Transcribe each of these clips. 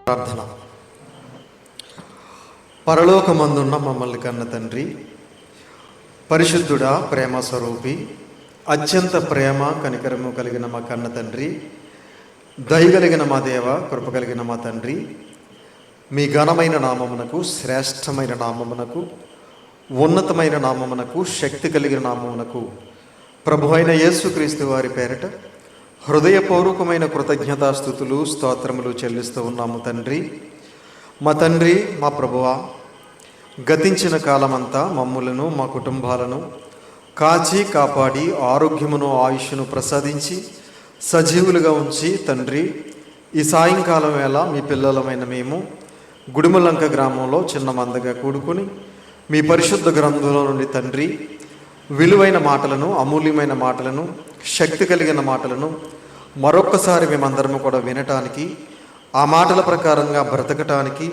ప్రార్థన. పరలోకమందున్న మమ్మల్ని కన్న తండ్రి, పరిశుద్ధుడా, ప్రేమ స్వరూపి, అత్యంత ప్రేమ కనికరము కలిగిన మా కన్న తండ్రి, దయగలిగిన మా దేవ, కృప కలిగిన మా తండ్రి, మీ ఘనమైన నామమునకు, శ్రేష్టమైన నామమునకు, ఉన్నతమైన నామమునకు, శక్తి కలిగిన నామమునకు ప్రభు అయిన యేసుక్రీస్తు వారి పేరట హృదయపూర్వకమైన కృతజ్ఞతాస్థుతులు, స్తోత్రములు చెల్లిస్తూ ఉన్నాము తండ్రి. మా తండ్రి, మా ప్రభువా, గతించిన కాలమంతా మమ్ములను, మా కుటుంబాలను కాచి కాపాడి ఆరోగ్యమును, ఆయుష్ను ప్రసాదించి సజీవులుగా ఉంచి తండ్రి, ఈ సాయంకాలం వేళ మీ పిల్లలమైన మేము గుడిమలంక గ్రామంలో చిన్న మందగా కూడుకుని మీ పరిశుద్ధ గ్రంథంలో నుండి తండ్రి విలువైన మాటలను, అమూల్యమైన మాటలను, శక్తి కలిగిన మాటలను మరొక్కసారి మేమందరము కూడా వినటానికి, ఆ మాటల ప్రకారంగా బ్రతకటానికి,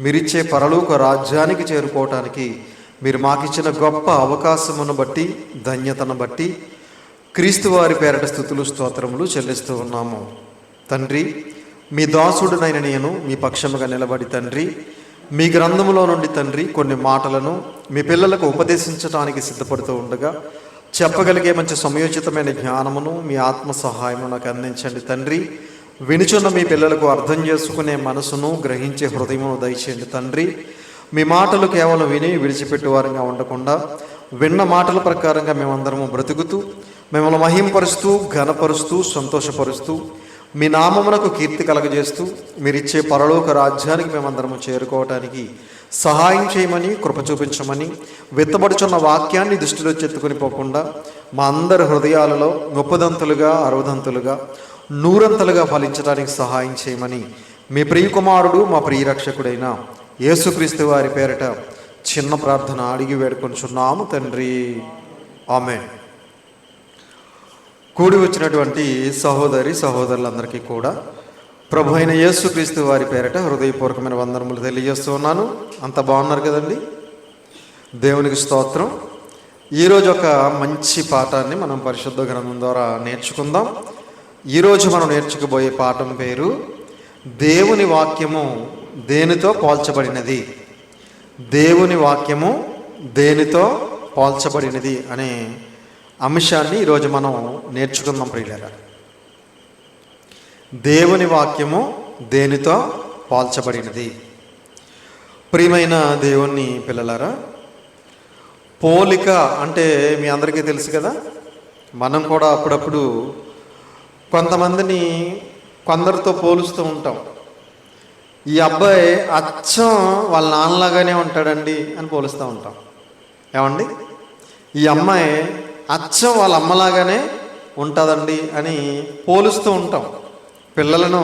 మీరిచ్చే పరలోక రాజ్యానికి చేరుకోవటానికి మీరు మాకిచ్చిన గొప్ప అవకాశమును బట్టి, ధన్యతను బట్టి క్రీస్తు వారి పేరట స్తుతులు, స్తోత్రములు చెల్లిస్తూ ఉన్నాము తండ్రి. మీ దాసుడునైన నేను మీ పక్షముగా నిలబడి తండ్రి, మీ గ్రంథములో నుండి తండ్రి కొన్ని మాటలను మీ పిల్లలకు ఉపదేశించడానికి సిద్ధపడుతూ ఉండగా చెప్పగలిగే మంచి సమయోచితమైన జ్ఞానమును మీ ఆత్మ సహాయము నాకు అందించండి తండ్రి. వినుచున్న మీ పిల్లలకు అర్థం చేసుకునే మనసును, గ్రహించే హృదయమును దయచేయండి తండ్రి. మీ మాటలు కేవలం విని విడిచిపెట్టే వారంగా ఉండకుండా విన్న మాటల ప్రకారంగా మేమందరము బ్రతుకుతూ మిమ్మల్ని మహింపరుస్తూ, ఘనపరుస్తూ, సంతోషపరుస్తూ మీ నామమునకు కీర్తి కలగజేస్తూ మీరిచ్చే పరలోక రాజ్యానికి మేమందరము చేరుకోవటానికి సహాయం చేయమని, కృప చూపించమని, విత్తబడుచున్న వాక్యాన్ని దృష్టిలో చెత్తుకుని పోకుండా మా అందరి హృదయాలలో 30దంతులుగా, 60దంతులుగా, 100ంతలుగా ఫలించడానికి సహాయం చేయమని మీ ప్రియకుమారుడు, మా ప్రియరక్షకుడైన యేసుక్రీస్తు వారి పేరట చిన్న ప్రార్థన అడిగి వేడుకొనుచున్నాము తండ్రి. ఆమేన్. కూడి వచ్చినటువంటి సహోదరి సహోదరులందరికీ కూడా ప్రభు అయిన యేసుక్రీస్తు వారి పేరట హృదయపూర్వకమైన వందనములు తెలియజేస్తూ ఉన్నాను. అంత బాగున్నారు కదండి? దేవునికి స్తోత్రం. ఈరోజు ఒక మంచి పాఠాన్ని మనం పరిశుద్ధ గ్రంథం ద్వారా నేర్చుకుందాం. ఈరోజు మనం నేర్చుకోబోయే పాఠం పేరు దేవుని వాక్యము దేనితో పోల్చబడినది. దేవుని వాక్యము దేనితో పోల్చబడినది అనే అంశాన్ని ఈరోజు మనం నేర్చుకుందాం ప్రియులారా. దేవుని వాక్యము దేనితో పోల్చబడినది. ప్రియమైన దేవుని పిల్లలారా, పోలిక అంటే మీ అందరికీ తెలుసు కదా. మనం కూడా అప్పుడప్పుడు కొంతమందిని కొందరితో పోలుస్తూ ఉంటాం. ఈ అబ్బాయి అచ్చం వాళ్ళ నాన్నలాగానే ఉంటాడండి అని పోలుస్తూ ఉంటాం. ఏమండి? ఈ అమ్మాయి అచ్చం వాళ్ళ అమ్మలాగానే ఉంటుందండి అని పోలుస్తూ ఉంటాం. పిల్లలను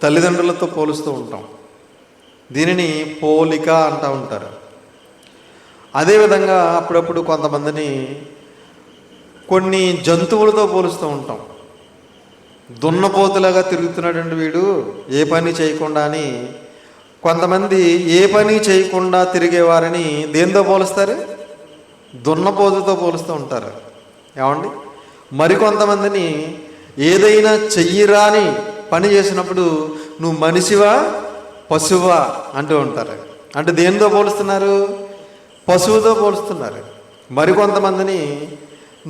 తల్లిదండ్రులతో పోలుస్తూ ఉంటాం. దీనిని పోలిక అంటూ ఉంటారు. అదేవిధంగా అప్పుడప్పుడు కొంతమందిని కొన్ని జంతువులతో పోలుస్తూ ఉంటాం. దున్నపోతులాగా తిరుగుతున్నాడండి వీడు, ఏ పని చేయకుండా అని. కొంతమంది ఏ పని చేయకుండా తిరిగేవారని దేంతో పోలుస్తారు? దున్నపోతుతో పోలుస్తూ ఉంటారు. ఏమండి? మరికొంతమందిని ఏదైనా చెయ్యిరాని పని చేసినప్పుడు నువ్వు మనిషివా పశువా అంటూ ఉంటారు. అంటే దేనితో పోలుస్తున్నారు? పశువుతో పోలుస్తున్నారు. మరికొంతమందిని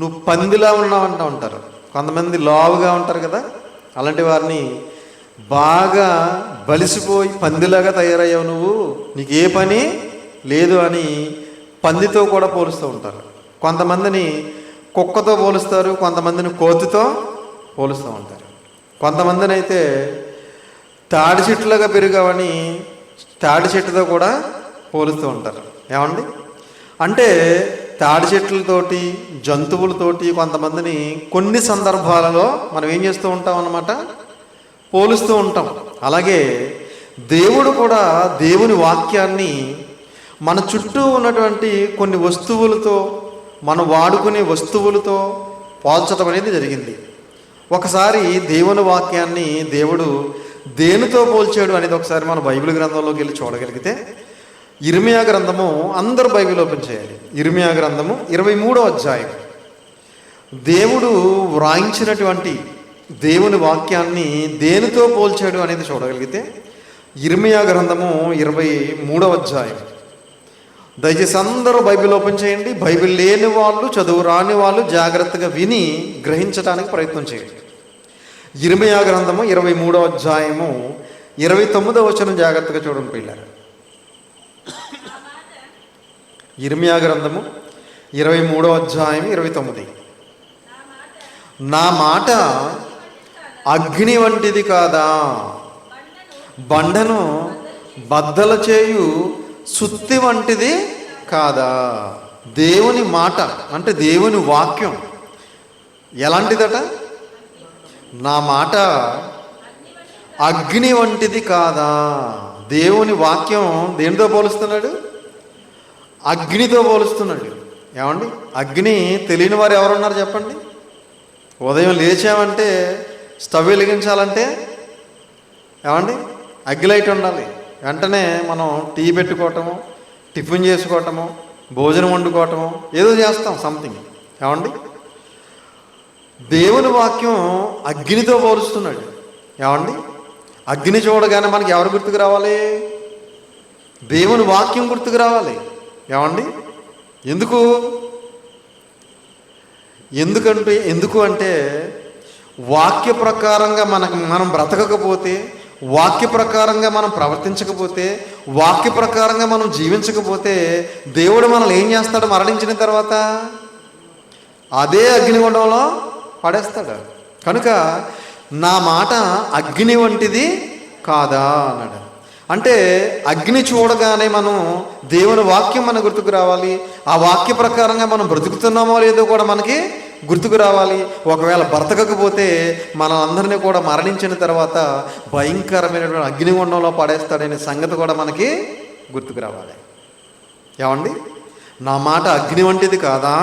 నువ్వు పందిలా ఉన్నావంటూ ఉంటారు. కొంతమంది లావుగా ఉంటారు కదా, అలాంటి వారిని బాగా బలిసిపోయి పందిలాగా తయారయ్యావు నువ్వు, నీకు ఏ పని లేదు అని పందితో కూడా పోలుస్తూ ఉంటారు. కొంతమందిని కుక్కతో పోలుస్తారు, కొంతమందిని కోతితో పోలుస్తూ ఉంటారు. కొంతమందిని అయితే తాడి చెట్టులాగా పెరిగావని తాడి చెట్టుతో కూడా పోలుస్తూ ఉంటారు. ఏమండి? అంటే తాడి చెట్లతోటి, జంతువులతోటి కొంతమందిని కొన్ని సందర్భాలలో మనం ఏం చేస్తూ ఉంటాం అన్నమాట, పోలుస్తూ ఉంటాం. అలాగే దేవుడు కూడా దేవుని వాక్యాన్ని మన చుట్టూ ఉన్నటువంటి కొన్ని వస్తువులతో, మనం వాడుకునే వస్తువులతో పోల్చడం అనేది జరిగింది. ఒకసారి దేవుని వాక్యాన్ని దేవుడు దేనితో పోల్చాడు అనేది ఒకసారి మన బైబిల్ గ్రంథంలోకి వెళ్ళి చూడగలిగితే, ఇర్మియా గ్రంథము, అందరూ బైబిల్ ఓపెన్ చేయాలి. ఇర్మియా గ్రంథము 23వ అధ్యాయం. దేవుడు వ్రాయించినటువంటి దేవుని వాక్యాన్ని దేనితో పోల్చాడు అనేది చూడగలిగితే ఇర్మియా గ్రంథము 23వ అధ్యాయం. దయచేసి అందరూ బైబిల్ ఓపెన్ చేయండి. బైబిల్ లేని వాళ్ళు, చదువు రాని వాళ్ళు జాగ్రత్తగా విని గ్రహించడానికి ప్రయత్నం చేయండి. ఇర్మియా గ్రంథము 23వ అధ్యాయము 29వ వచనం జాగ్రత్తగా చూడండి పిల్లలు. ఇర్మియా గ్రంథము 23వ అధ్యాయం 29. నా మాట అగ్ని వంటిది కాదా, బండను బద్దలు చేయు సుత్తి వంటిది కాదా. దేవుని మాట అంటే దేవుని వాక్యం ఎలాంటిదట? నా మాట అగ్ని వంటిది కాదా. దేవుని వాక్యం దేనితో పోలుస్తున్నాడు? అగ్నితో పోలుస్తున్నాడు. ఏమండి, అగ్ని తెలియని వారు ఎవరున్నారు చెప్పండి? ఉదయం లేచామంటే స్టవ్ వెలిగించాలంటే ఏమండి అగ్గిలైట్ ఉండాలి. వెంటనే మనం టీ పెట్టుకోవటము, టిఫిన్ చేసుకోవటము, భోజనం వండుకోవటము, ఏదో చేస్తాం సంథింగ్. ఏమండి, దేవుని వాక్యం అగ్నితో పోలుస్తున్నాడు. ఏమండి, అగ్ని చూడగానే మనకి ఎవరు గుర్తుకు రావాలి? దేవుని వాక్యం గుర్తుకు రావాలి. ఏమండి, ఎందుకు అంటే వాక్య ప్రకారంగా మనం బ్రతకకపోతే, వాక్య ప్రకారంగా మనం ప్రవర్తించకపోతే, వాక్య ప్రకారంగా మనం జీవించకపోతే దేవుడు మనల్ని ఏం చేస్తాడు? మరణించిన తర్వాత అదే అగ్నిగుండంలో పడేస్తాడు. కనుక నా మాట అగ్ని వంటిది కాదా అన్నాడు. అంటే అగ్ని చూడగానే మనం దేవుని వాక్యం మన గుర్తుకు రావాలి. ఆ వాక్య ప్రకారంగా మనం బ్రతుకుతున్నామో లేదో కూడా మనకి గుర్తుకు రావాలి. ఒకవేళ బ్రతకకపోతే మనందరినీ కూడా మరణించిన తర్వాత భయంకరమైనటువంటి అగ్నిగుండంలో పడేస్తాడనే సంగతి కూడా మనకి గుర్తుకు రావాలి. ఏమండి, నా మాట అగ్ని వంటిది కాదా,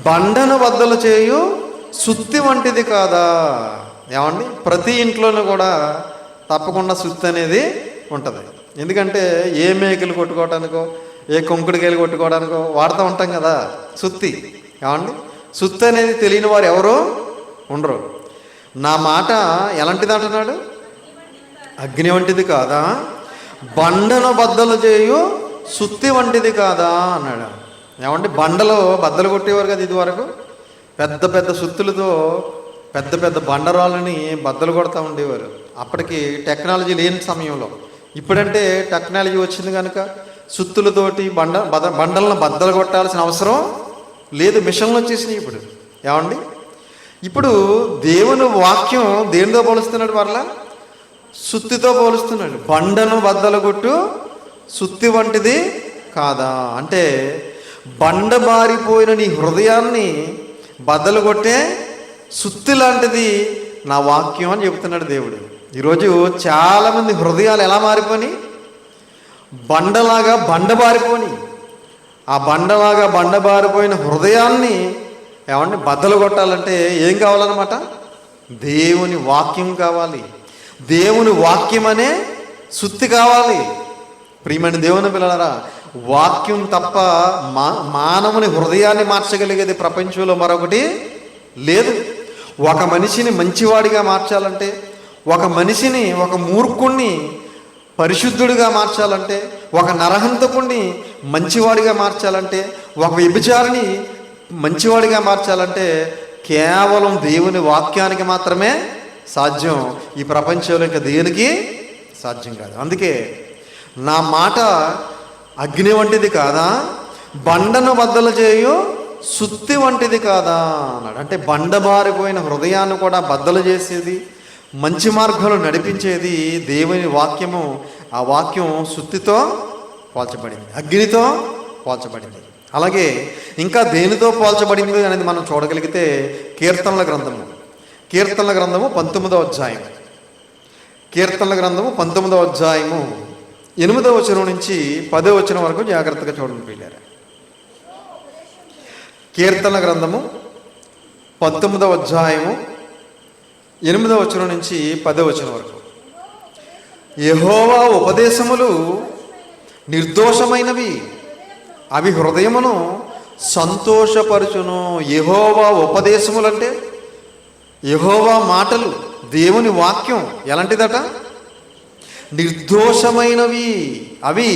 బండను బద్దలు చేయు సుత్తి వంటిది కాదా. ఏమండి, ప్రతి ఇంట్లోనూ కూడా తప్పకుండా సుత్తి అనేది ఉంటుంది. ఎందుకంటే ఏ మేకలు కొట్టుకోవడానికో, ఏ కొంకుడికాయలు కొట్టుకోవడానికో వాడుతూ ఉంటాం కదా సుత్తి. ఏమండి, సుత్తి అనేది తెలియని వారు ఎవరు ఉండరు. నా మాట ఎలాంటిది అంటున్నాడు? అగ్ని వంటిది కాదా, బండను బద్దలు చేయు సుత్తి వంటిది కాదా అన్నాడు. ఏమంటే బండలో బద్దలు కొట్టేవారు కదా ఇది వరకు. పెద్ద పెద్ద సుత్తులతో పెద్ద పెద్ద బండరాళ్ళని బద్దలు కొడతా ఉండేవారు. అప్పటికి టెక్నాలజీ లేని సమయంలో. ఇప్పుడంటే టెక్నాలజీ వచ్చింది కనుక సుత్తులతోటి బండలను బద్దలు కొట్టాల్సిన అవసరం లేదు, మిషన్లు వచ్చేసినాయి ఇప్పుడు. ఏమండి, ఇప్పుడు దేవుని వాక్యం దేనితో పోలుస్తున్నాడు? మరలా సుత్తితో పోలుస్తున్నాడు. బండను బద్దలు కొట్టు సుత్తి వంటిది కాదా అంటే బండ బారిపోయిన నీ హృదయాన్ని బద్దలు కొట్టే సుత్తి లాంటిది నా వాక్యం అని చెబుతున్నాడు దేవుడు. ఈరోజు చాలామంది హృదయాలు ఎలా మారిపోయి బండలాగా బండబారిపోని, ఆ బండలాగా బండబారిపోయిన హృదయాన్ని ఏమంటే బద్దలు కొట్టాలంటే ఏం కావాలన్నమాట? దేవుని వాక్యం కావాలి. దేవుని వాక్యం అనే సుత్తి కావాలి. ప్రియమైన దేవుని పిల్లలారా, వాక్యం తప్ప మానవుని హృదయాన్ని మార్చగలిగేది ప్రపంచంలో మరొకటి లేదు. ఒక మనిషిని మంచివాడిగా మార్చాలంటే, ఒక మనిషిని, ఒక మూర్ఖుణ్ణి పరిశుద్ధుడిగా మార్చాలంటే, ఒక నరహంతకుణ్ణి మంచివాడిగా మార్చాలంటే, ఒక వ్యభిచారిని మంచివాడిగా మార్చాలంటే కేవలం దేవుని వాక్యానికి మాత్రమే సాధ్యం. ఈ ప్రపంచంలో ఇంకా దేనికి సాధ్యం కాదు. అందుకే నా మాట అగ్ని వంటిది కాదా, బండను బద్దలు చేయు సుత్తి వంటిది కాదా అన్నాడు. అంటే బండబారిపోయిన హృదయాన్ని కూడా బద్దలు చేసేది, మంచి మార్గంలో నడిపించేది దేవుని వాక్యము. ఆ వాక్యం సుత్తితో పోల్చబడింది, అగ్నితో పోల్చబడింది. అలాగే ఇంకా దేనితో పోల్చబడింది అనేది మనం చూడగలిగితే కీర్తనల గ్రంథము 19వ అధ్యాయం. కీర్తనల గ్రంథము 19వ అధ్యాయము 8వ వచనం నుంచి 10వ వచనం వరకు జాగ్రత్తగా చూడండి పిల్లారా. కీర్తనల గ్రంథము 19వ అధ్యాయము 8వ వచనం నుంచి 10వ వచనం వరకు. యెహోవా ఉపదేశములు నిర్దోషమైనవి, అవి హృదయమును సంతోషపరచును. యెహోవా ఉపదేశములు అంటే యెహోవా మాటలు, దేవుని వాక్యం ఎలాంటిదట? నిర్దోషమైనవి, అవి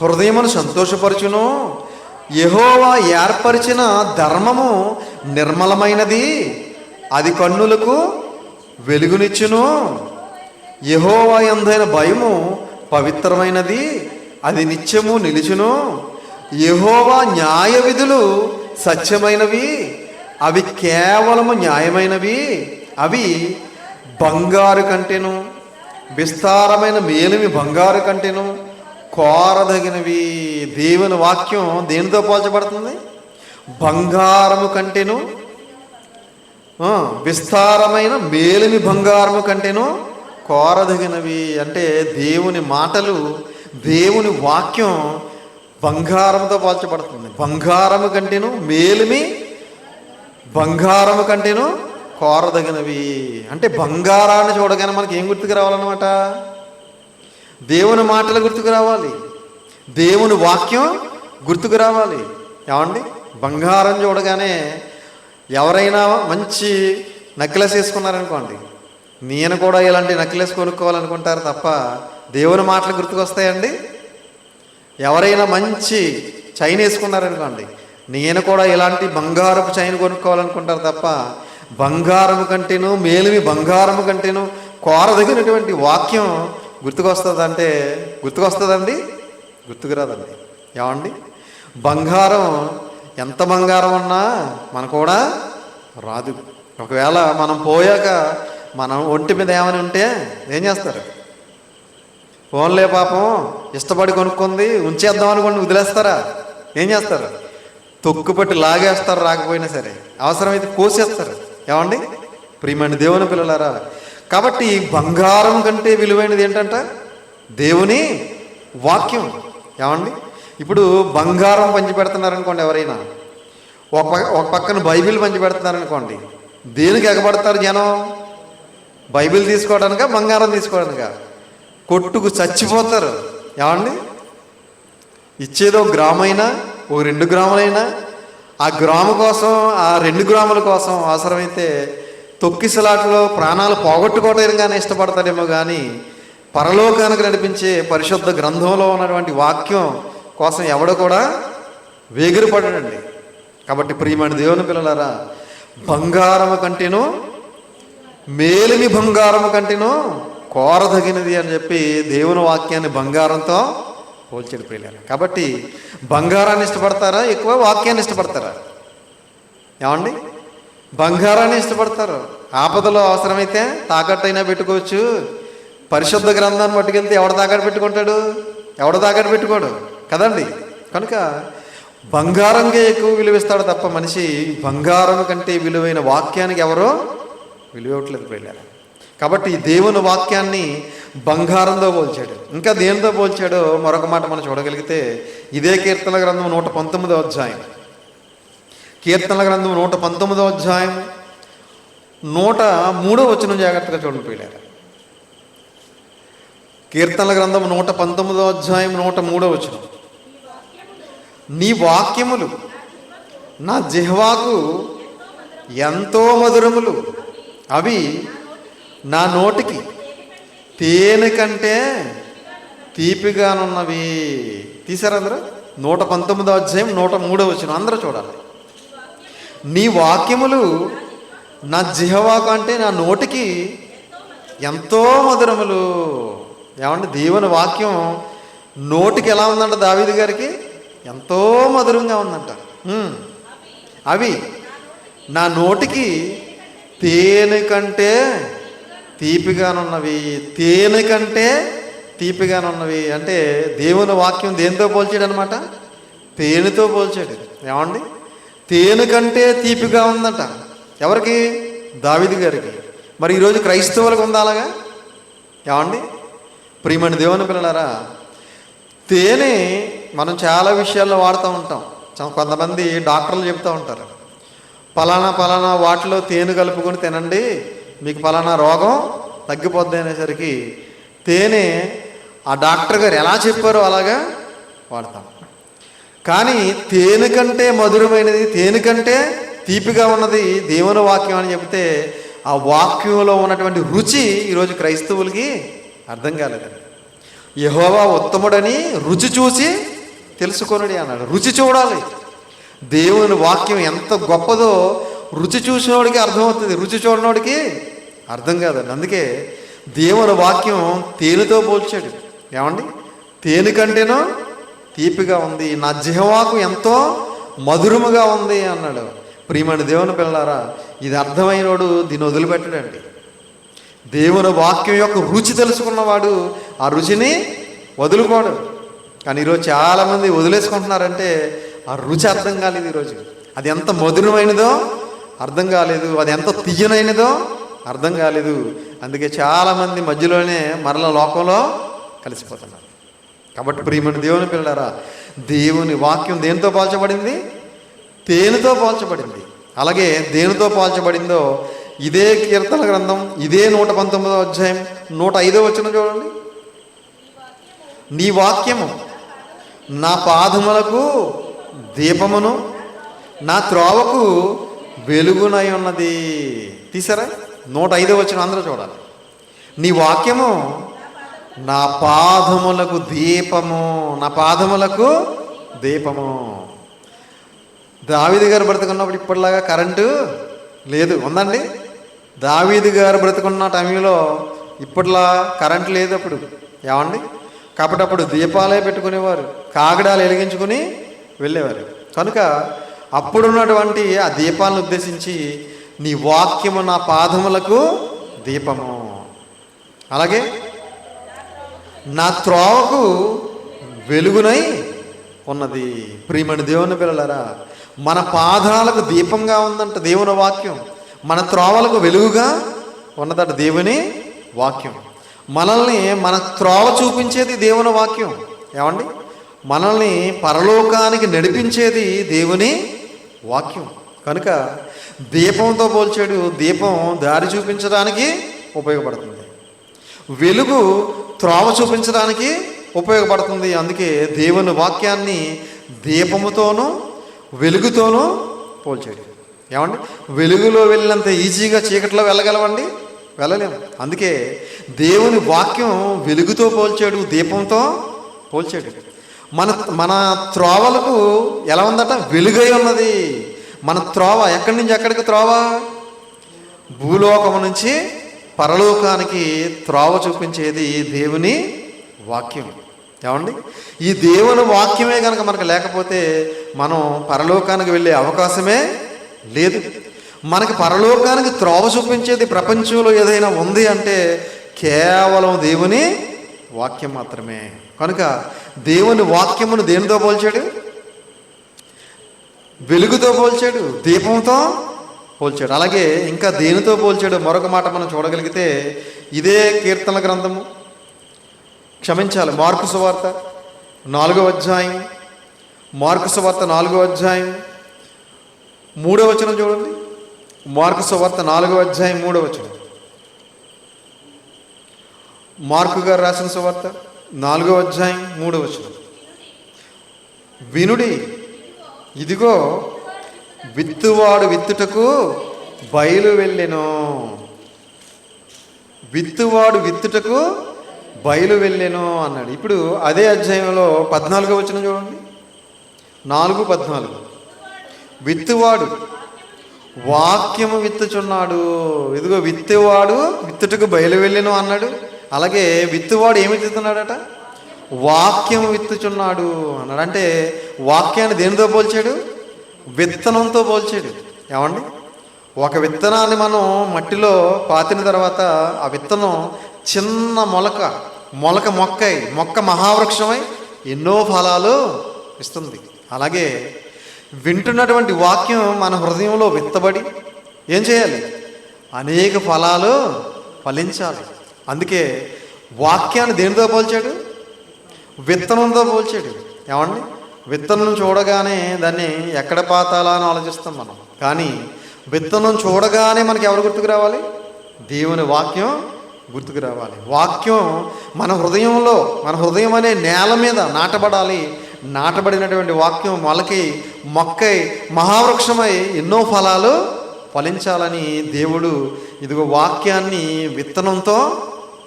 హృదయమును సంతోషపరచును. యెహోవా ఏర్పరిచిన ధర్మము నిర్మలమైనది, అది కన్నులకు వెలుగునిచ్చును. యెహోవా యందైన భయము పవిత్రమైనది, అది నిత్యము నిలుచును. యెహోవా న్యాయ విధులు సత్యమైనవి, అవి కేవలము న్యాయమైనవి. అవి బంగారు కంటెను, విస్తారమైన మేలిమి బంగారు కంటెను కోరదగినవి. దేవుని వాక్యం దేనితో పోల్చబడుతుంది? బంగారము కంటెను, విస్తారమైన మేలిమి బంగారము కంటెను కోరదగినవి. అంటే దేవుని మాటలు, దేవుని వాక్యం బంగారంతో పోల్చబడుతుంది. బంగారము కంటేను మేలిమి బంగారము కంటేను కోరదగినవి. అంటే బంగారాన్ని చూడగానే మనకి ఏం గుర్తుకు రావాలన్నమాట? దేవుని మాటలు గుర్తుకు రావాలి, దేవుని వాక్యం గుర్తుకు రావాలి. ఏమండి, బంగారం చూడగానే ఎవరైనా మంచి నెక్లెస్ వేసుకున్నారనుకోండి, నేను కూడా ఇలాంటి నెక్లెస్ కొనుక్కోవాలనుకుంటారు తప్ప దేవుని మాటలు గుర్తుకొస్తాయండి? ఎవరైనా మంచి చైన్ వేసుకున్నారనుకోండి, నేను కూడా ఇలాంటి బంగారపు చైన్ కొనుక్కోవాలనుకుంటారు తప్ప బంగారము కంటేను మేలిమి బంగారము కంటేను కోరదగినటువంటి వాక్యం గుర్తుకొస్తుందంటే గుర్తుకొస్తుందండి? గుర్తుకు రాదండి. ఏమండి, బంగారం ఎంత బంగారం ఉన్నా మనకు కూడా రాదు. ఒకవేళ మనం పోయాక మనం ఒంటి మీద ఏమని ఉంటే ఏం చేస్తారు? ఫోన్లే పాపం ఇష్టపడి కొనుక్కుంది ఉంచేద్దాం అనుకోండి, వదిలేస్తారా? ఏం చేస్తారు? తొక్కుపట్టి లాగేస్తారు, రాకపోయినా సరే అవసరమైతే కోసేస్తారు. ఏమండి, ప్రియమైన దేవుని పిల్లలారా, కాబట్టి బంగారం కంటే విలువైనది ఏంటంట? దేవుని వాక్యం. ఏమండి, ఇప్పుడు బంగారం పంచి పెడుతున్నారనుకోండి, ఎవరైనా ఒక పక్కన బైబిల్ పంచి పెడుతున్నారనుకోండి, దేనికి ఎగబడతారు జనం? బైబిల్ తీసుకోవడానికా బంగారం తీసుకోవడానికా? కొట్టుకు చచ్చిపోతారు. ఏమండి, ఇచ్చేదో గ్రామైనా ఓ 2 గ్రాములైనా ఆ గ్రాము కోసం, ఆ 2 గ్రాముల కోసం అవసరమైతే తొక్కిసలాటలో ప్రాణాలు పోగొట్టుకోవడానికైనా ఇష్టపడతాడేమో కానీ పరలోకానికి నడిపించే పరిశుద్ధ గ్రంథంలో ఉన్నటువంటి వాక్యం కోసం ఎవడు కూడా వేగిరపడడండి. కాబట్టి ప్రియమైన దేవుని పిల్లలారా, బంగారము కంటేను మేలిమి బంగారము కంటేను కోరదగినది అని చెప్పి దేవుని వాక్యాన్ని బంగారంతో పోల్చాడు ప్రియులారా. కాబట్టి బంగారాన్ని ఇష్టపడతారా ఎక్కువ, వాక్యాన్ని ఇష్టపడతారా? ఏమండి, బంగారాన్ని ఇష్టపడతారు. ఆపదలో అవసరమైతే తాకట్టైనా పెట్టుకోవచ్చు. పరిశుద్ధ గ్రంథాన్ని పట్టుకెళ్తే ఎవడు తాకట్టు పెట్టుకుంటాడు? ఎవడు తాకట్టు పెట్టుకోడు కదండి. కనుక బంగారంగా ఎక్కువ విలువిస్తాడు తప్ప మనిషి బంగారం కంటే విలువైన వాక్యానికి ఎవరో విలువట్లేదు ప్రియులారా. కాబట్టి దేవుని వాక్యాన్ని బంగారంతో పోల్చాడు. ఇంకా దేనితో పోల్చాడో మరొక మాట మనం చూడగలిగితే ఇదే కీర్తనల గ్రంథం 119వ అధ్యాయం. కీర్తనల గ్రంథం 119వ అధ్యాయం 103వ వచనం జాగ్రత్తగా చూడండి ప్రియులారా. కీర్తనల గ్రంథం 119వ అధ్యాయం 103వ వచనం. నీ వాక్యములు నా జిహ్వాకు ఎంతో మధురములు, అవి నా నోటికి తేనె కంటే తీపిగానున్నవి. తీసారు అందరూ? 119వ అధ్యాయం 103వ వచనం అందరూ చూడాలి. నీ వాక్యములు నా జిహ్వాకు అంటే నా నోటికి ఎంతో మధురములు. ఏమంటే దేవుని వాక్యం నోటికి ఎలా ఉందంట? దావీదు గారికి ఎంతో మధురంగా ఉందంట. అవి నా నోటికి తేనె కంటే తీపిగానున్నవి. తేనె కంటే తీపిగానున్నవి అంటే దేవుని వాక్యం దేనితో పోల్చాడు అనమాట? తేనెతో పోల్చాడు. ఏమండి, తేనె కంటే తీపిగా ఉందంట. ఎవరికి? దావీదు గారికి. మరి ఈరోజు క్రైస్తవులకు ఉందా అలాగా? ఏమండి, ప్రియమైన దేవుని పిల్లలారా, తేనె మనం చాలా విషయాల్లో వాడుతూ ఉంటాం. కొంతమంది డాక్టర్లు చెప్తూ ఉంటారు, పలానా వాటిలో తేనె కలుపుకొని తినండి, మీకు పలానా రోగం తగ్గిపోద్ది అనేసరికి తేనె ఆ డాక్టర్ గారు ఎలా చెప్పారో అలాగా వాడతాం. కానీ తేనె కంటే మధురమైనది, తేనె కంటే తీపిగా ఉన్నది దేవుని వాక్యం అని చెప్తే ఆ వాక్యంలో ఉన్నటువంటి రుచి ఈరోజు క్రైస్తవులకి అర్థం కాలేదండి. యెహోవా ఉత్తముడని రుచి చూసి తెలుసుకొనుడి అన్నాడు. రుచి చూడాలి. దేవుని వాక్యం ఎంత గొప్పదో రుచి చూసినోడికి అర్థమవుతుంది, రుచి చూడనోడికి అర్థం కాదండి. అందుకే దేవుని వాక్యం తేనెతో పోల్చాడు. ఏమండి? తేనె కంటేనో తీపిగా ఉంది, నా జిహ్వాకు ఎంతో మధురముగా ఉంది అన్నాడు. ప్రియమైన దేవుని పిల్లారా, ఇది అర్థమైనోడు దీన్ని వదిలిపెట్టడండి. దేవుని వాక్యం యొక్క రుచి తెలుసుకున్నవాడు ఆ రుచిని వదులుకోడు. కానీ ఈరోజు చాలామంది వదిలేసుకుంటున్నారంటే ఆ రుచి అర్థం కాలేదు. ఈరోజు అది ఎంత మధురమైనదో అర్థం కాలేదు, అది ఎంత తీయనైనదో అర్థం కాలేదు. అందుకే చాలామంది మధ్యలోనే మరల లోకంలో కలిసిపోతున్నారు. కాబట్టి ప్రియమైన దేవుని పిల్లారా, దేవుని వాక్యం దేనితో పోల్చబడింది? తేనెతో పోల్చబడింది. అలాగే దేనితో పోల్చబడిందో ఇదే కీర్తన గ్రంథం, ఇదే 119వ అధ్యాయం 105వ వచనం చూడండి. నీ వాక్యము నా పాదములకు దీపమును, నా త్రోవకు వెలుగునై ఉన్నది. తీసారా? 105వ వచనం అందరూ చూడాలి. నీ వాక్యము నా పాదములకు దీపము, నా పాదములకు దీపము. దావీదు గారు బ్రతుకున్నప్పుడు ఇప్పటిలాగా కరెంటు లేదు, ఉందండి? దావీదు గారు బ్రతుకున్న టైంలో ఇప్పటిలా కరెంటు లేదు అప్పుడు. ఏమండి? కాబట్టి అప్పుడు దీపాలే పెట్టుకునేవారు, కాగడాలు వెలిగించుకుని వెళ్ళేవారు. కనుక అప్పుడున్నటువంటి ఆ దీపాలను ఉద్దేశించి నీ వాక్యము నా పాదములకు దీపము, అలాగే నా త్రోవకు వెలుగునై ఉన్నది. ప్రియమైన దేవుని పిల్లలారా, మన పాదాలకు దీపంగా ఉందంట దేవుని వాక్యం, మన త్రోవలకు వెలుగుగా ఉన్నదట దేవుని వాక్యం. మనల్ని మన త్రోవ చూపించేది దేవుని వాక్యం. ఏమండి? మనల్ని పరలోకానికి నడిపించేది దేవుని వాక్యం. కనుక దీపంతో పోల్చాడు. దీపం దారి చూపించడానికి ఉపయోగపడుతుంది, వెలుగు త్రోవ చూపించడానికి ఉపయోగపడుతుంది. అందుకే దేవుని వాక్యాన్ని దీపముతోనూ వెలుగుతోనూ పోల్చాడు. ఏమండి? వెలుగులో వెళ్ళినంత ఈజీగా చీకట్లో వెళ్ళగలవండి? వెళ్ళలేము. అందుకే దేవుని వాక్యం వెలుగుతో పోల్చాడు, దీపంతో పోల్చాడు. మన మన త్రోవలకు ఎలా ఉందట? వెలుగై ఉన్నది. మన త్రోవ ఎక్కడి నుంచి ఎక్కడికి త్రోవ? భూలోకము నుంచి పరలోకానికి త్రోవ చూపించేది దేవుని వాక్యం. ఏమండి? ఈ దేవుని వాక్యమే కనుక మనకు లేకపోతే మనం పరలోకానికి వెళ్ళే అవకాశమే లేదు. మనకి పరలోకానికి త్రోవ చూపించేది ప్రపంచంలో ఏదైనా ఉంది అంటే కేవలం దేవుని వాక్యం మాత్రమే. కనుక దేవుని వాక్యమును దేనితో పోల్చాడు? వెలుగుతో పోల్చాడు, దీపంతో పోల్చాడు. అలాగే ఇంకా దేనితో పోల్చాడు మరొక మాట మనం చూడగలిగితే ఇదే కీర్తన గ్రంథము, క్షమించాలి, మార్కు సువార్త 4వ అధ్యాయం, మార్కు సువార్త 4వ అధ్యాయం 3వ వచనం చూడండి. మార్కు సువార్త 4వ అధ్యాయం 3వ వచనం. మార్కు గారు రాసిన సువార్త 4వ అధ్యాయం 3వ వచనం. వినుడి, ఇదిగో విత్తువాడు విత్తుటకు బయలు వెళ్ళెను. విత్తువాడు విత్తుటకు బయలు వెళ్ళెను అన్నాడు. ఇప్పుడు అదే అధ్యాయంలో 14వ వచనం చూడండి. 4:14. విత్తువాడు వాక్యము విత్తుచున్నాడు. ఇదిగో విత్తువాడు విత్తుటకు బయలు వెళ్ళెను అన్నాడు. అలాగే విత్తువాడు ఏమి విత్తుతున్నాడట? వాక్యము విత్తుచున్నాడు అన్నాడు. అంటే వాక్యాన్ని దేనితో పోల్చాడు? విత్తనంతో పోల్చాడు. ఏమండి? ఒక విత్తనాన్ని మనం మట్టిలో పాతిన తర్వాత ఆ విత్తనం చిన్న మొలక మొక్క మహావృక్షమై ఎన్నో ఫలాలు ఇస్తుంది. అలాగే వింటున్నటువంటి వాక్యం మన హృదయంలో విత్తబడి ఏం చేయాలి? అనేక ఫలాలు ఫలించాలి. అందుకే వాక్యాన్ని దేనితో పోల్చాడు? విత్తనంతో పోల్చాడు. ఏమండి? విత్తనం చూడగానే దాన్ని ఎక్కడ పాతాలా అని ఆలోచిస్తాం మనం. కానీ విత్తనం చూడగానే మనకి ఎవరు గుర్తుకు రావాలి? దేవుని వాక్యం గుర్తుకు రావాలి. వాక్యం మన హృదయంలో, మన హృదయం అనే నేల మీద నాటబడాలి. నాటబడినటువంటి వాక్యం మొక్కై మహావృక్షమై ఎన్నో ఫలాలు ఫలించాలని దేవుడు ఇదిగో వాక్యాన్ని విత్తనంతో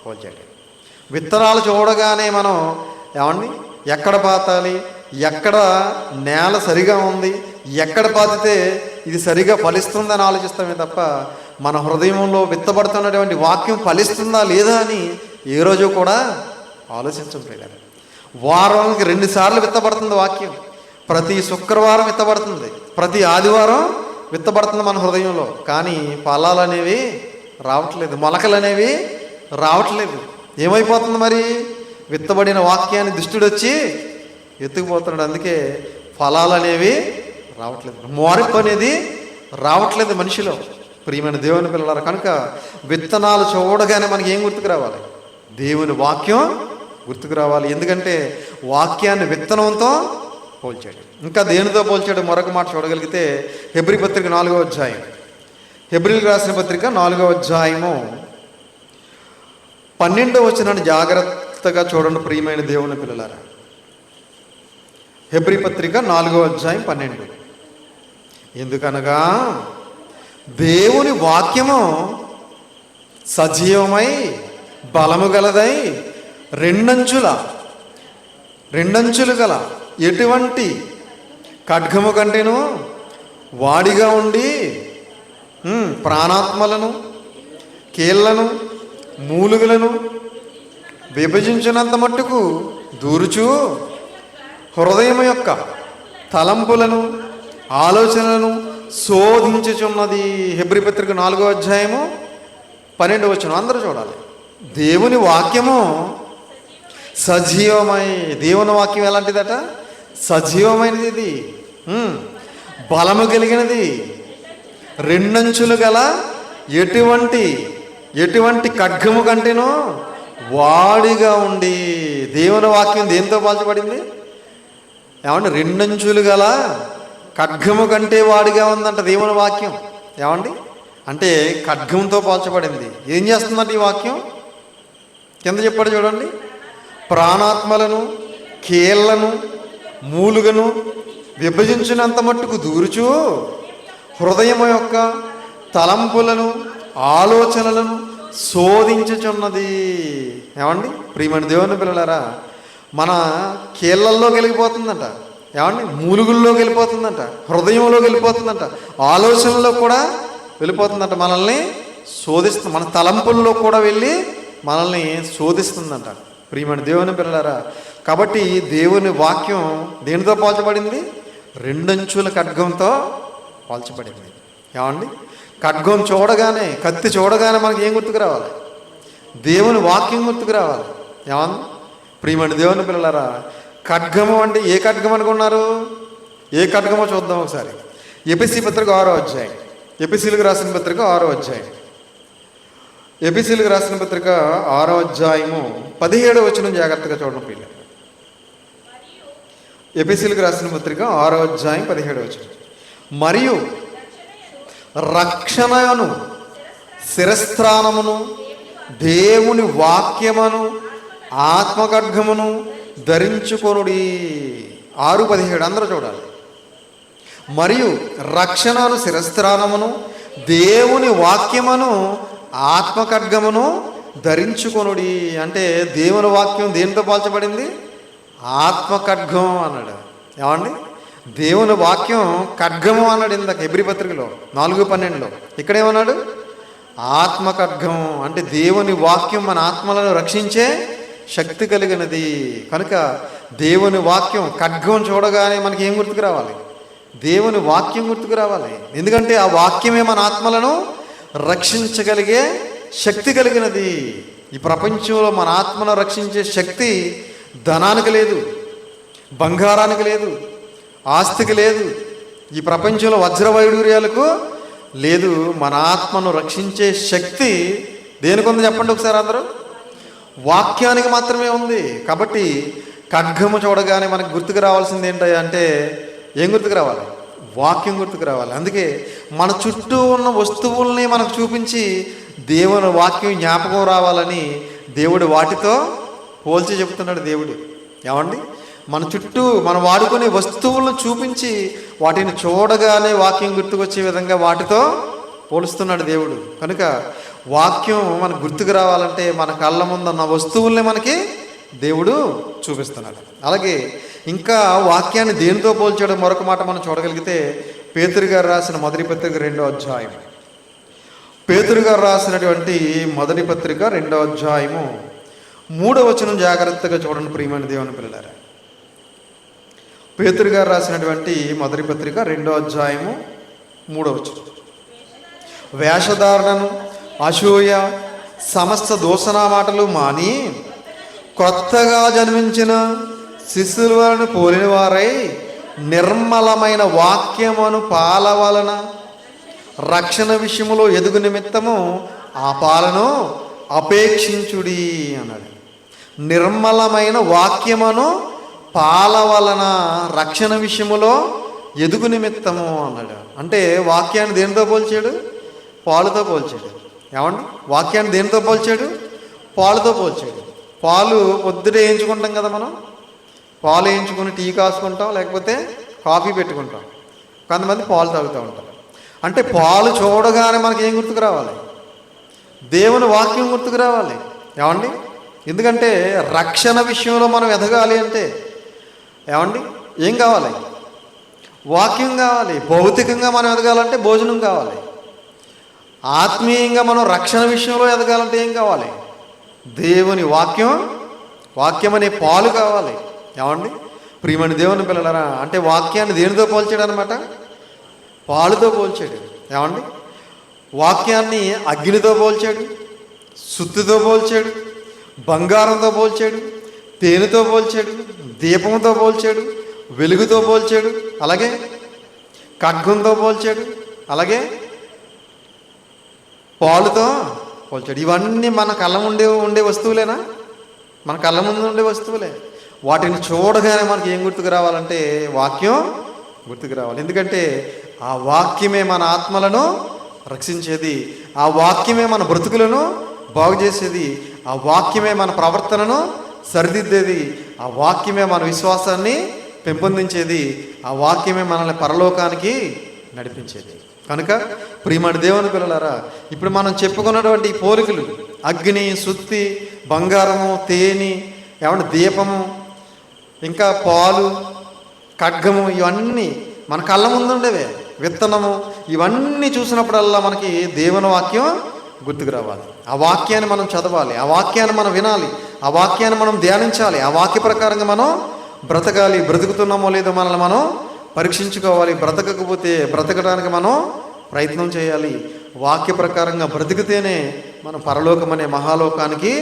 పోల్చాడు. విత్తనాలు చూడగానే మనం ఏమండి ఎక్కడ పాతాలి, ఎక్కడ నేల సరిగా ఉంది, ఎక్కడ పాతితే ఇది సరిగా ఫలిస్తుందని ఆలోచిస్తామే తప్ప మన హృదయంలో విత్తబడుతున్నటువంటి వాక్యం ఫలిస్తుందా లేదా అని ఏ రోజు కూడా ఆలోచించట్లేదు. వారానికి 2 సార్లు విత్తబడుతుంది వాక్యం. ప్రతి శుక్రవారం విత్తబడుతుంది, ప్రతి ఆదివారం విత్తబడుతుంది మన హృదయంలో. కానీ ఫలాలు అనేవి రావట్లేదు, మొలకలు అనేవి రావట్లేదు. ఏమైపోతుంది మరి? విత్తబడిన వాక్యాన్ని దుష్టుడు వచ్చి ఎత్తుకుపోతున్నాడు. అందుకే ఫలాలు అనేవి రావట్లేదు, మార్పు అనేది రావట్లేదు మనిషిలో. ప్రియమైన దేవుని పిల్లలారా, కనుక విత్తనాలు చూడగానే మనకి ఏం గుర్తుకు రావాలి? దేవుని వాక్యం గుర్తుకు రావాలి. ఎందుకంటే వాక్యాన్ని విత్తనంతో పోల్చాడు. ఇంకా దేనితో పోల్చాడు? మరొక మాట చూడగలిగితే హెబ్రీ పత్రిక 4వ అధ్యాయం, హెబ్రీలకు రాసిన పత్రిక 4వ అధ్యాయము 12వ వచనాన్ని జాగ్రత్తగా చూడండి ప్రియమైన దేవుని పిల్లలారా. హెబ్రీ పత్రిక 4వ అధ్యాయం 12. ఎందుకనగా దేవుని వాక్యము సజీవమై బలము గలదై రెండంచులు గల ఎటువంటి ఖడ్గము కంటేను వాడిగా ఉండి ప్రాణాత్మలను, కీళ్లను, మూలుగులను విభజించినంత మట్టుకు దూరుచు హృదయం యొక్క తలంపులను, ఆలోచనలను శోధించుచున్నది. హెబ్రీ పత్రిక 4వ అధ్యాయము 12వ వచనం అందరూ చూడాలి. దేవుని వాక్యము సజీవమై, దేవుని వాక్యం ఎలాంటిదట? సజీవమైనది, ఇది బలము కలిగినది, రెండంచులు గల ఎటువంటి ఖడ్గము కంటేనో వాడిగా ఉండి. దేవుని వాక్యం దేంతో పోల్చబడింది? ఏమండి? రెండంచులు గల ఖడ్గము కంటే వాడిగా ఉందంట దేవుని వాక్యం. ఏమండి? అంటే ఖడ్గంతో పోల్చబడింది. ఏం చేస్తుందంటే ఈ వాక్యం కింద చెప్పాడు చూడండి. ప్రాణాత్మలను, కీళ్లను, మూలుగను విభజించినంత మట్టుకు దూరుచు హృదయం యొక్క తలంపులను, ఆలోచనలను శోధించుచున్నది. ఏమండి? ప్రియమైన దేవుని పిల్లలారా, మన కీళ్ళల్లోకి వెళ్ళిపోతుందంట. ఏమండి? మూలుగుల్లోకి వెళ్ళిపోతుందంట, హృదయంలోకి వెళ్ళిపోతుందంట, ఆలోచనలో కూడా వెళ్ళిపోతుందంట. మనల్ని శోధిస్తుంది, మన తలంపుల్లో కూడా వెళ్ళి మనల్ని శోధిస్తుందంట. ప్రియమైన దేవుని పిల్లలారా, కాబట్టి దేవుని వాక్యం దేనితో పోల్చబడింది? రెండంచుల ఖడ్గంతో పోల్చబడింది. ఏమండి? ఖడ్గం చూడగానే, కత్తి చూడగానే మనకి ఏం గుర్తుకు రావాలి? దేవుని వాక్యం గుర్తుకు రావాలి. ఏమంది? ప్రియమైన దేవుని పిల్లలారా, ఖడ్గము అంటే ఏ ఖడ్గం అనుకున్నారు? ఏ ఖడ్గమో చూద్దాం ఒకసారి. ఎపిసి పత్రిక 6వ అధ్యాయం, ఎపిసీలకు రాసిన పత్రిక 6వ అధ్యాయం, ఎపిసీలకు రాసిన పత్రిక 6వ అధ్యాయము 17వ వచనం జాగ్రత్తగా చూడండి పిల్ల. ఎపిసీలకు రాసిన పత్రిక 6వ అధ్యాయం 17వ వచనం. మరియు రక్షణను, శిరస్త్రాణమును, దేవుని వాక్యమును, ఆత్మఖడ్గమును ధరించుకొనుడి. 6:17 అందరూ చూడాలి. మరియు రక్షణను, శిరస్త్రాణమును, దేవుని వాక్యమును, ఆత్మఖడ్గమును ధరించుకొనుడి. అంటే దేవుని వాక్యం దేనితో పోల్చబడింది? ఆత్మఖడ్గం అన్నాడు. ఏమండి? దేవుని వాక్యం ఖడ్గము అన్నాడు ఇందాక హెబ్రీ పత్రికలో 4:12లో. ఇక్కడేమన్నాడు? ఆత్మఖడ్గం. అంటే దేవుని వాక్యం మన ఆత్మలను రక్షించే శక్తి కలిగినది. కనుక దేవుని వాక్యం ఖడ్గం చూడగానే మనకి ఏం గుర్తుకు రావాలి? దేవుని వాక్యం గుర్తుకు రావాలి. ఎందుకంటే ఆ వాక్యమే మన ఆత్మలను రక్షించగలిగే శక్తి కలిగినది. ఈ ప్రపంచంలో మన ఆత్మను రక్షించే శక్తి ధనానికి లేదు, బంగారానికి లేదు, ఆస్తికి లేదు, ఈ ప్రపంచంలో వజ్రవైడూర్యాలకు లేదు. మన ఆత్మను రక్షించే శక్తి దేనికి ఉంది చెప్పండి ఒకసారి అందరూ? వాక్యానికి మాత్రమే ఉంది. కాబట్టి ఖడ్గము చూడగానే మనకు గుర్తుకు రావాల్సింది ఏంటంటే ఏం గుర్తుకు రావాలి? వాక్యం గుర్తుకు రావాలి. అందుకే మన చుట్టూ ఉన్న వస్తువుల్ని మనకు చూపించి దేవుని వాక్యం జ్ఞాపకం రావాలని దేవుడు వాటితో పోల్చి చెప్తున్నాడు దేవుడు. ఏమండి? మన చుట్టూ మనం వాడుకునే వస్తువులను చూపించి వాటిని చూడగానే వాక్యం గుర్తుకొచ్చే విధంగా వాటితో పోలుస్తున్నాడు దేవుడు. కనుక వాక్యం మనకు గుర్తుకు రావాలంటే మన కళ్ళ ముందున్న వస్తువుల్ని మనకి దేవుడు చూపిస్తున్నాడు. అలాగే ఇంకా వాక్యాన్ని దేనితో పోల్చాడో మరొక మాట మనం చూడగలిగితే పేతురు గారు రాసిన మొదటి పత్రిక 2వ అధ్యాయం. పేతురు గారు రాసినటువంటి మొదటి పత్రిక 2వ అధ్యాయము 3వ వచనం జాగ్రత్తగా చూడండి ప్రియమైన దేవుని పిల్లలారా. పేతురు గారు రాసినటువంటి మొదటి పత్రిక 2వ అధ్యాయము 3వ వచనం. వేషధారణను, అసూయ, సమస్త దూషణ మాటలు మాని కొత్తగా జన్మించిన శిశువులను పోలిన వారై నిర్మలమైన వాక్యమును పాల వలన రక్షణ విషయములో ఎదుగు నిమిత్తము ఆ పాలను అపేక్షించుడి అన్నాడు. నిర్మలమైన వాక్యమును పాల వలన రక్షణ విషయములో ఎదుగు నిమిత్తము అన్నాడు. అంటే వాక్యాన్ని దేనితో పోల్చాడు? పాలుతో పోల్చాడు. ఏమండి? వాక్యాన్ని దేనితో పోల్చాడు? పాలుతో పోల్చాడు. పాలు పొద్దుటే వేయించుకుంటాం కదా మనం. పాలు వేయించుకుని టీ కాసుకుంటాం, లేకపోతే కాఫీ పెట్టుకుంటాం. కొంతమంది పాలు తాగుతూ ఉంటారు. అంటే పాలు చూడగానే మనకి ఏం గుర్తుకు రావాలి? దేవుని వాక్యం గుర్తుకు రావాలి. ఏమండి? ఎందుకంటే రక్షణ విషయంలో మనం ఎదగాలి అంటే ఏమండి ఏం కావాలి? వాక్యం కావాలి. భౌతికంగా మనం ఎదగాలంటే భోజనం కావాలి. ఆత్మీయంగా మనం రక్షణ విషయంలో ఎదగాలంటే ఏం కావాలి? దేవుని వాక్యం అనే పాలు కావాలి. ఏమండి? ప్రియమైన దేవుని పిల్లలారా, అంటే వాక్యాన్ని దేనితో పోల్చాడు అనమాట? పాలుతో పోల్చాడు. ఏమండి? వాక్యాన్ని అగ్నితో పోల్చాడు, సుత్తితో పోల్చాడు, బంగారంతో పోల్చాడు, తేనెతో పోల్చాడు, దీపంతో పోల్చాడు, వెలుగుతో పోల్చాడు, అలాగే ఖడ్గంతో పోల్చాడు, అలాగే పాలుతో పోల్చాడు. ఇవన్నీ మన కళ్ళ ఉండే వస్తువులేనా? మన కళ్ళ ముందు ఉండే వస్తువులే. వాటిని చూడగానే మనకి ఏం గుర్తుకు రావాలంటే వాక్యం గుర్తుకు రావాలి. ఎందుకంటే ఆ వాక్యమే మన ఆత్మలను రక్షించేది, ఆ వాక్యమే మన బ్రతుకులను బాగు చేసేది, ఆ వాక్యమే మన ప్రవర్తనను సరిదిద్దేది, ఆ వాక్యమే మన విశ్వాసాన్ని పెంపొందించేది, ఆ వాక్యమే మనల్ని పరలోకానికి నడిపించేది. కనుక ప్రియమైన దేవుని పిల్లలారా, ఇప్పుడు మనం చెప్పుకున్నటువంటి పోలికలు అగ్ని, సుత్తి, బంగారము, తేనె, ఏమంటే దీపము, ఇంకా పాలు, ఖడ్గము, ఇవన్నీ మన కళ్ళ ముందు ఉండేవే. విత్తనము, ఇవన్నీ చూసినప్పుడల్లా మనకి దేవుని వాక్యం గుర్తుకు రావాలి. ఆ వాక్యాన్ని మనం చదవాలి, ఆ వాక్యాన్ని మనం వినాలి, ఆ వాక్యాన్ని మనం ధ్యానించాలి, ఆ వాక్య ప్రకారంగా మనం బ్రతకాలి. బ్రతుకుతున్నామో లేదో మనల్ని మనం పరీక్షించుకోవాలి. బ్రతకకపోతే బ్రతకడానికి మనం ప్రయత్నం చేయాలి. వాక్య ప్రకారంగా బ్రతికితేనే మనం పరలోకం అనే మహాలోకానికి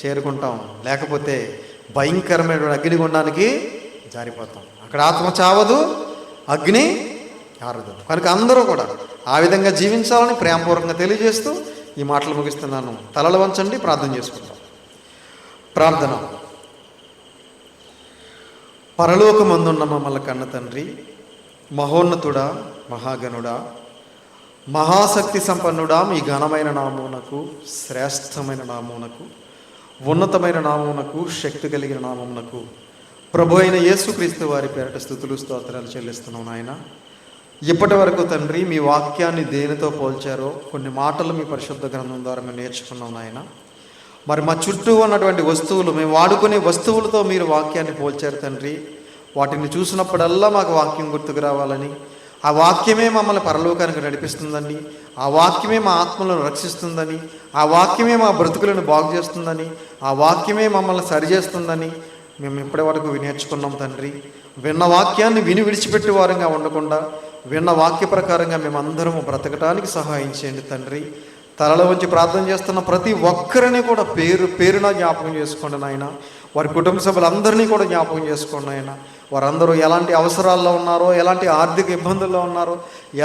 చేరుకుంటాం. లేకపోతే భయంకరమైన అగ్నిగుండానికి జారిపోతాం. అక్కడ ఆత్మ చావదు, అగ్ని ఆరదు. కనుక అందరూ కూడా ఆ విధంగా జీవించాలని ప్రేమపూర్వకంగా తెలియజేస్తూ ఈ మాటలు ముగిస్తున్నాను. తలలు వంచండి, ప్రార్థన చేసుకుంటాం. ప్రార్థన. పరలోకమందున్న మమ్మల్ని కన్న తండ్రి, మహోన్నతుడా, మహాగణుడా, మహాశక్తి సంపన్నుడా, మీ ఘనమైన నామమునకు, శ్రేష్టమైన నామమునకు, ఉన్నతమైన నామమునకు, శక్తి కలిగిన నామమునకు ప్రభు అయిన యేసుక్రీస్తు వారి పేరట స్తుతులు స్తోత్రాలు చెల్లిస్తున్నాం నాయన. ఇప్పటి వరకు తండ్రి మీ వాక్యాన్ని దేనితో పోల్చారో కొన్ని మాటలు మీ పరిశుద్ధ గ్రంథం ద్వారా మేము నేర్చుకున్నాం నాయన. మరి మా చుట్టూ ఉన్నటువంటి వస్తువులు, మేము వాడుకునే వస్తువులతో మీరు వాక్యాన్ని పోల్చారు తండ్రి. వాటిని చూసినప్పుడల్లా మాకు వాక్యం గుర్తుకు రావాలని, ఆ వాక్యమే మమ్మల్ని పరలోకానికి నడిపిస్తుందని, ఆ వాక్యమే మా ఆత్మలను రక్షిస్తుందని, ఆ వాక్యమే మా బ్రతుకులను బాగు చేస్తుందని, ఆ వాక్యమే మమ్మల్ని సరిచేస్తుందని మేము ఇప్పటి వరకు నేర్చుకున్నాం తండ్రి. విన్న వాక్యాన్ని విడిచిపెట్టే వారంగా ఉండకుండా విన్న వాక్య ప్రకారంగా మేమందరము బ్రతకడానికి సహాయం చేయండి తండ్రి. తలలో ఉంచి ప్రార్థన చేస్తున్న ప్రతి ఒక్కరిని కూడా పేరున జ్ఞాపకం చేసుకోండి నాయన. వారి కుటుంబ సభ్యులందరినీ కూడా జ్ఞాపకం చేసుకోండి నాయన. వారందరూ ఎలాంటి అవసరాల్లో ఉన్నారో, ఎలాంటి ఆర్థిక ఇబ్బందుల్లో ఉన్నారో,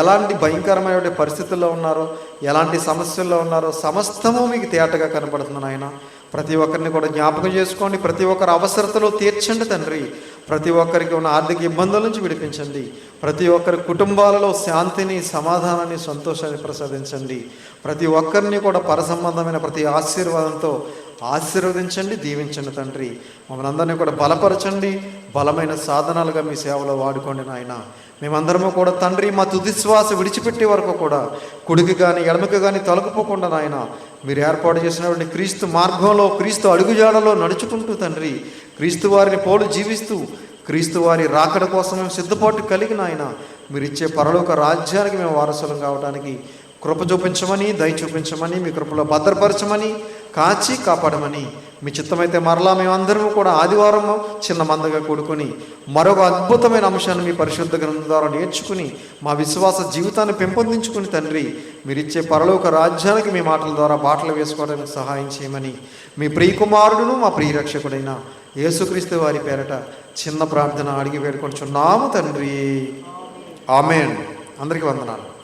ఎలాంటి భయంకరమైన పరిస్థితుల్లో ఉన్నారో, ఎలాంటి సమస్యల్లో ఉన్నారో సమస్తము మీకు తేటగా కనపడుతుంది నాయన. ప్రతి ఒక్కరిని కూడా జ్ఞాపకం చేసుకోండి. ప్రతి ఒక్కరి అవసరతలో తీర్చండి తండ్రి. ప్రతి ఒక్కరికి ఉన్న ఆర్థిక ఇబ్బందుల నుంచి విడిపించండి. ప్రతి ఒక్కరి కుటుంబాలలో శాంతిని, సమాధానాన్ని, సంతోషాన్ని ప్రసాదించండి. ప్రతి ఒక్కరిని కూడా పరసంబంధమైన ప్రతి ఆశీర్వాదంతో ఆశీర్వదించండి, దీవించండి తండ్రి. మమ్మల్ని అందరినీ కూడా బలపరచండి. బలమైన సాధనాలుగా మీ సేవలో వాడుకోండి నాయన. మేమందరము కూడా తండ్రి మా తుది శ్వాస విడిచిపెట్టే వరకు కూడా కుడికి కానీ ఎడమకి కానీ తొలగిపోకుండా నాయన మీరు ఏర్పాటు చేసినటువంటి క్రీస్తు మార్గంలో, క్రీస్తు అడుగుజాడలో నడుచుకుంటూ తండ్రి క్రీస్తు వారిని పోలు జీవిస్తూ క్రీస్తు వారి రాకడ కోసం మేము సిద్ధపాటు కలిగిన ఆయన మీరు ఇచ్చే పరలోక రాజ్యానికి మేము వారసులం కావడానికి కృప చూపించమని, దయ చూపించమని, మీ కృపలో భద్రపరచమని, కాచి కాపాడమని, మీ చిత్తమైతే మరలా మేమందరము కూడా ఆదివారం చిన్న మందగా కూడుకొని మరొక అద్భుతమైన అంశాన్ని మీ పరిశుద్ధ గ్రంథం ద్వారా నేర్చుకుని మా విశ్వాస జీవితాన్ని పెంపొందించుకుని తండ్రి మీరిచ్చే పరలోక రాజ్యానికి మీ మాటల ద్వారా బాటలు వేసుకోవడానికి సహాయం చేయమని మీ ప్రియకుమారుడును మా ప్రియరక్షకుడైన యేసుక్రీస్తు వారి పేరట చిన్న ప్రార్థన అడిగి వేడుకొంచున్నాము తండ్రి. ఆమేన్. అందరికీ వందనాలు.